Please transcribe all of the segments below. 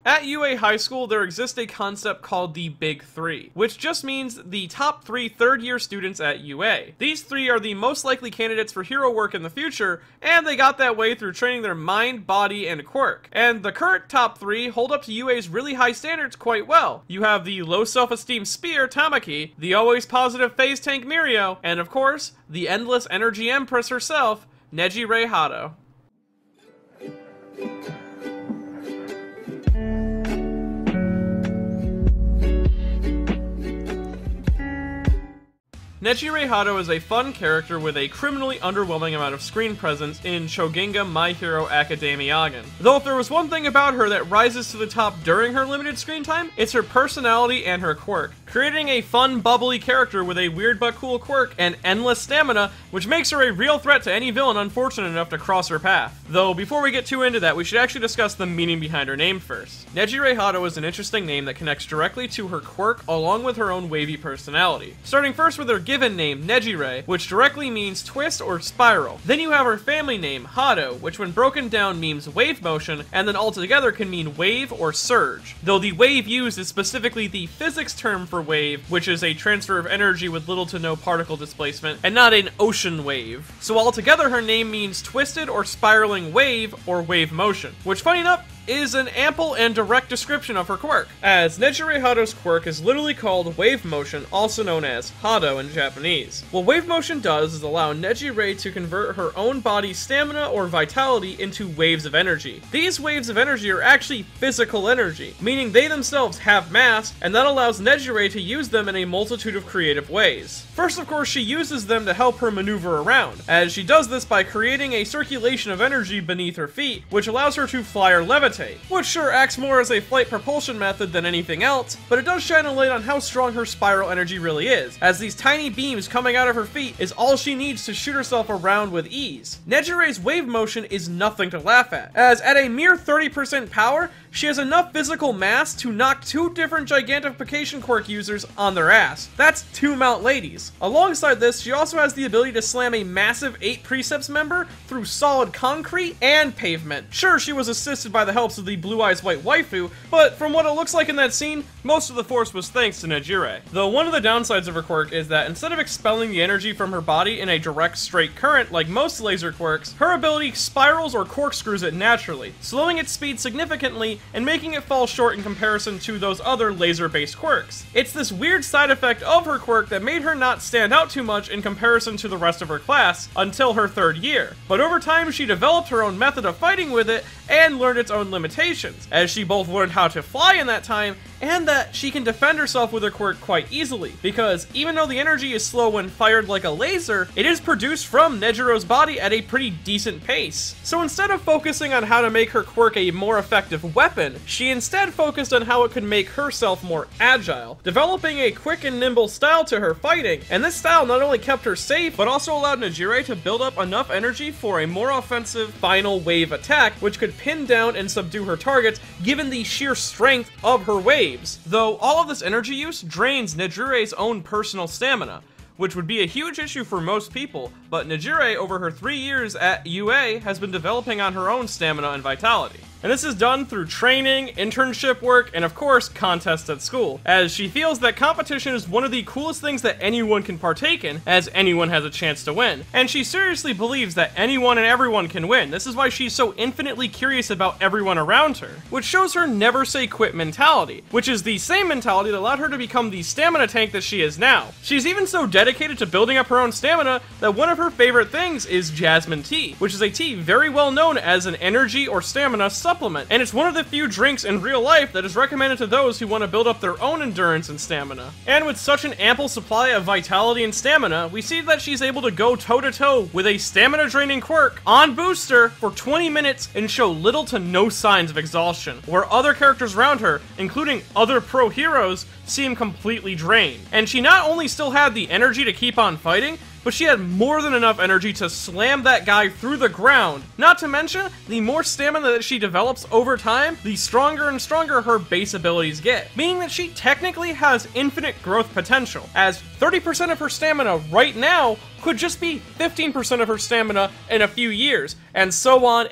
At UA High School, there exists a concept called the Big Three, which just means the top 3 third-year students at UA. These 3 are the most likely candidates for hero work in the future, and they got that way through training their mind, body, and quirk. And the current top 3 hold up to UA's really high standards quite well. You have the low self-esteem Spear, Tamaki, the always positive phase tank Mirio, and of course, the endless energy empress herself, Nejire Hado. Nejire Hado is a fun character with a criminally underwhelming amount of screen presence in Choginga My Hero Academia. Though if there was one thing about her that rises to the top during her limited screen time, it's her personality and her quirk, creating a fun, bubbly character with a weird but cool quirk and endless stamina, which makes her a real threat to any villain unfortunate enough to cross her path. Though before we get too into that, we should actually discuss the meaning behind her name first. Nejire Hado is an interesting name that connects directly to her quirk along with her own wavy personality. Starting first with her given name, Nejire, which directly means twist or spiral. Then you have her family name, Hado, which when broken down means wave motion, and then altogether can mean wave or surge. Though the wave used is specifically the physics term for wave, which is a transfer of energy with little to no particle displacement, and not an ocean wave. So altogether her name means twisted or spiraling wave or wave motion, which funny enough, is an ample and direct description of her quirk, as Nejire Hado's quirk is literally called wave motion, also known as Hado in Japanese. What wave motion does is allow Nejire to convert her own body's stamina or vitality into waves of energy. These waves of energy are actually physical energy, meaning they themselves have mass, and that allows Nejire to use them in a multitude of creative ways. First, of course, she uses them to help her maneuver around, as she does this by creating a circulation of energy beneath her feet, which allows her to fly or levitate, which sure acts more as a flight propulsion method than anything else, but it does shine a light on how strong her spiral energy really is, as these tiny beams coming out of her feet is all she needs to shoot herself around with ease. Nejire's wave motion is nothing to laugh at, as at a mere 30% power, she has enough physical mass to knock 2 different Gigantification Quirk users on their ass. That's 2 Mount Ladies. Alongside this, she also has the ability to slam a massive 8 Precepts member through solid concrete and pavement. Sure, she was assisted by the helps of the Blue Eyes White waifu, but from what it looks like in that scene, most of the force was thanks to Nejire. Though one of the downsides of her quirk is that instead of expelling the energy from her body in a direct straight current like most laser quirks, her ability spirals or corkscrews it naturally, slowing its speed significantly and making it fall short in comparison to those other laser-based quirks. It's this weird side effect of her quirk that made her not stand out too much in comparison to the rest of her class until her 3rd year. But over time, she developed her own method of fighting with it and learned its own limitations, as she both learned how to fly in that time and that she can defend herself with her quirk quite easily, because even though the energy is slow when fired like a laser, it is produced from Nejiro's body at a pretty decent pace. So instead of focusing on how to make her quirk a more effective weapon, she instead focused on how it could make herself more agile, developing a quick and nimble style to her fighting, and this style not only kept her safe, but also allowed Nejire to build up enough energy for a more offensive final wave attack, which could pin down and subdue her targets given the sheer strength of her waves. Though all of this energy use drains Nejire's own personal stamina, which would be a huge issue for most people, but Nejire over her 3 years at UA has been developing on her own stamina and vitality. And this is done through training, internship work, and of course, contests at school, as she feels that competition is one of the coolest things that anyone can partake in, as anyone has a chance to win. And she seriously believes that anyone and everyone can win. This is why she's so infinitely curious about everyone around her, which shows her never say quit mentality, which is the same mentality that allowed her to become the stamina tank that she is now. She's even so dedicated to building up her own stamina that one of her favorite things is Jasmine tea, which is a tea very well known as an energy or stamina supplement, and it's one of the few drinks in real life that is recommended to those who want to build up their own endurance and stamina. And with such an ample supply of vitality and stamina, we see that she's able to go toe-to-toe with a stamina draining quirk on booster for 20 minutes and show little to no signs of exhaustion, where other characters around her, including other pro heroes, seem completely drained. And she not only still had the energy to keep on fighting, but she had more than enough energy to slam that guy through the ground. Not to mention, the more stamina that she develops over time, the stronger and stronger her base abilities get, meaning that she technically has infinite growth potential, as 30% of her stamina right now could just be 15% of her stamina in a few years, and so on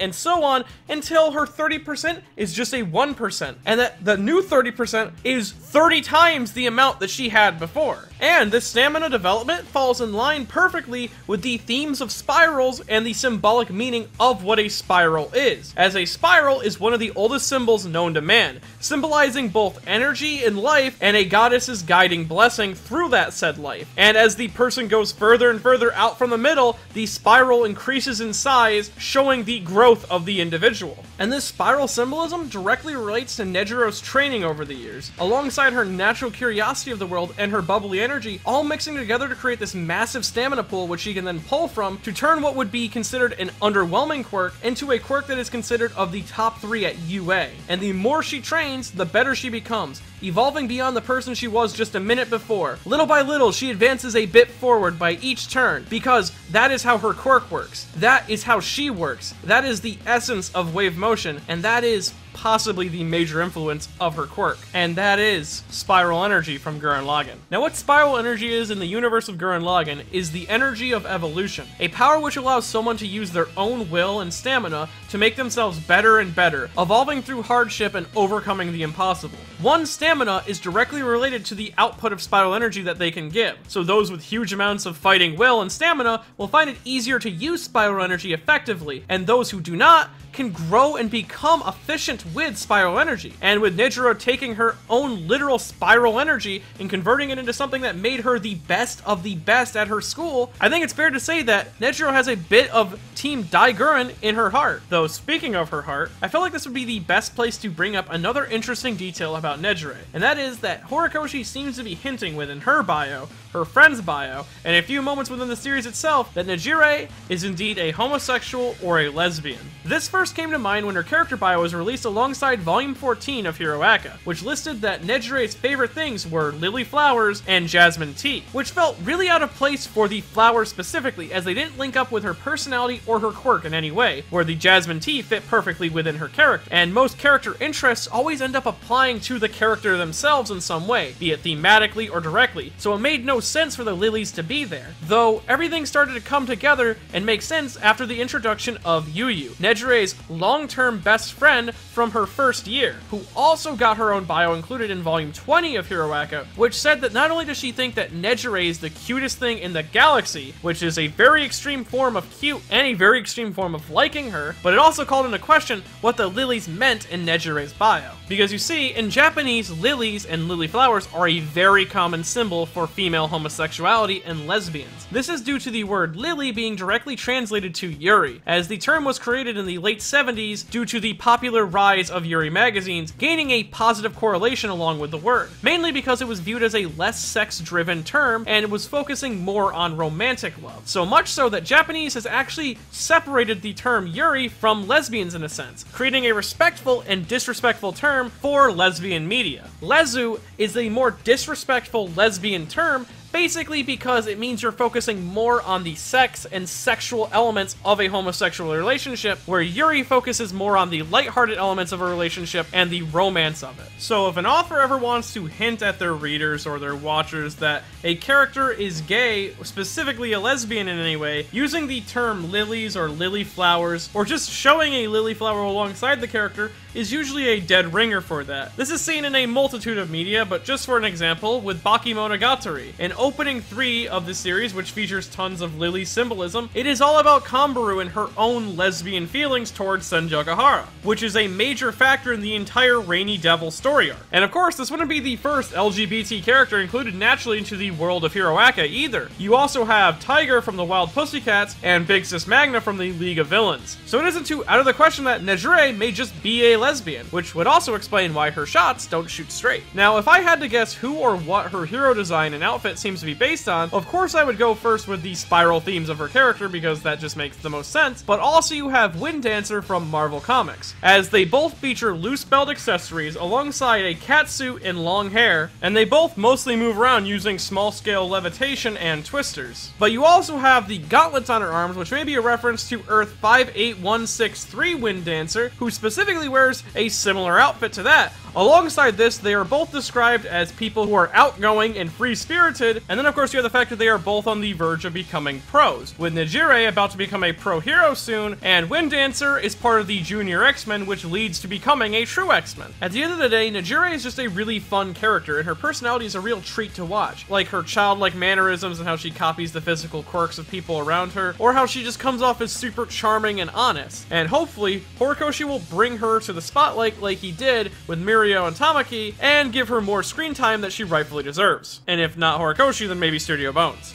until her 30% is just a 1%, and that the new 30% is 30 times the amount that she had before. And this stamina development falls in line perfectly with the themes of spirals and the symbolic meaning of what a spiral is, as a spiral is one of the oldest symbols known to man, symbolizing both energy in life and a goddess's guiding blessing through that said life. And as the person goes further and further out from the middle, the spiral increases in size, showing the growth of the individual. And this spiral symbolism directly relates to Nejiro's training over the years, alongside her natural curiosity of the world and her bubbly energy, all mixing together to create this massive stamina pool which she can then pull from to turn what would be considered an underwhelming quirk into a quirk that is considered of the top 3 at UA. And the more she trains, the better she becomes, evolving beyond the person she was just a minute before. Little by little, she advances a bit forward by each turn, because that is how her quirk works. That is how she works. That is the essence of wave motion, and that is possibly the major influence of her quirk, and that is Spiral Energy from Gurren Lagann. Now, what Spiral Energy is in the universe of Gurren Lagann is the energy of evolution, a power which allows someone to use their own will and stamina to make themselves better and better, evolving through hardship and overcoming the impossible. One's stamina is directly related to the output of Spiral Energy that they can give, so those with huge amounts of fighting will and stamina will find it easier to use Spiral Energy effectively, and those who do not can grow and become efficient with Spiral Energy. And with Nejiro taking her own literal Spiral Energy and converting it into something that made her the best of the best at her school, I think it's fair to say that Nejiro has a bit of Team Daiguren in her heart. Though speaking of her heart, I feel like this would be the best place to bring up another interesting detail about Nejire, and that is that Horikoshi seems to be hinting within her bio, her friend's bio, and a few moments within the series itself, that Nejire is indeed a homosexual or a lesbian. This first came to mind when her character bio was released alongside Volume 14 of Hero Aka, which listed that Nejire's favorite things were lily flowers and jasmine tea, which felt really out of place for the flowers specifically, as they didn't link up with her personality or her quirk in any way, where the jasmine tea fit perfectly within her character, and most character interests always end up applying to the character themselves in some way, be it thematically or directly, so it made no sense for the lilies to be there. Though everything started to come together and make sense after the introduction of Yuyu, Nejire's long-term best friend from her first year, who also got her own bio included in Volume 20 of Hero Aka, which said that not only does she think that Nejire is the cutest thing in the galaxy, which is a very extreme form of cute and a very extreme form of liking her, but it also called into question what the lilies meant in Nejire's bio. Because you see, in Japanese, lilies and lily flowers are a very common symbol for female homosexuality and lesbians. This is due to the word lily being directly translated to Yuri, as the term was created in the late 70s due to the popular rise of Yuri magazines gaining a positive correlation along with the word, mainly because it was viewed as a less sex-driven term and was focusing more on romantic love. So much so that Japanese has actually separated the term Yuri from lesbians in a sense, creating a respectful and disrespectful term for lesbian media. Lezu is a more disrespectful lesbian term, basically because it means you're focusing more on the sex and sexual elements of a homosexual relationship, where Yuri focuses more on the lighthearted elements of a relationship and the romance of it. So if an author ever wants to hint at their readers or their watchers that a character is gay, specifically a lesbian in any way, using the term lilies or lily flowers, or just showing a lily flower alongside the character, is usually a dead ringer for that. This is seen in a multitude of media, but just for an example, with Bakemonogatari, an opening 3 of the series, which features tons of lily symbolism, it is all about Kambaru and her own lesbian feelings towards Senjogahara, which is a major factor in the entire Rainy Devil story arc. And of course, this wouldn't be the first LGBT character included naturally into the world of Hero Aka either. You also have Tiger from the Wild Pussycats and Big Sis Magna from the League of Villains. So it isn't too out of the question that Nejire may just be a lesbian, which would also explain why her shots don't shoot straight. Now, if I had to guess who or what her hero design and outfit seems seems to be based on, of course I would go first with the spiral themes of her character because that just makes the most sense, but also you have Wind Dancer from Marvel Comics, as they both feature loose belt accessories alongside a catsuit and long hair, and they both mostly move around using small-scale levitation and twisters. But you also have the gauntlets on her arms, which may be a reference to Earth 58163 Wind Dancer, who specifically wears a similar outfit to that. Alongside this, they are both described as people who are outgoing and free-spirited, and then of course you have the fact that they are both on the verge of becoming pros, with Nejire about to become a pro hero soon, and Wind Dancer is part of the Junior X-Men, which leads to becoming a true X-Men. At the end of the day, Nejire is just a really fun character, and her personality is a real treat to watch. Like her childlike mannerisms and how she copies the physical quirks of people around her, or how she just comes off as super charming and honest. And hopefully, Horikoshi will bring her to the spotlight like he did with Mirio and Tamaki, and give her more screen time that she rightfully deserves. And if not Horikoshi, then maybe Studio Bones.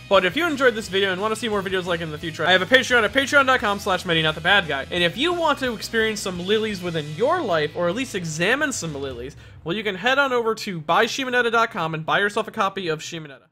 But if you enjoyed this video and want to see more videos like it in the future, I have a Patreon at patreon.com/MedyNotTheBadGuy. And if you want to experience some lilies within your life, or at least examine some lilies, well, you can head on over to buyshimonetta.com and buy yourself a copy of Shimonetta.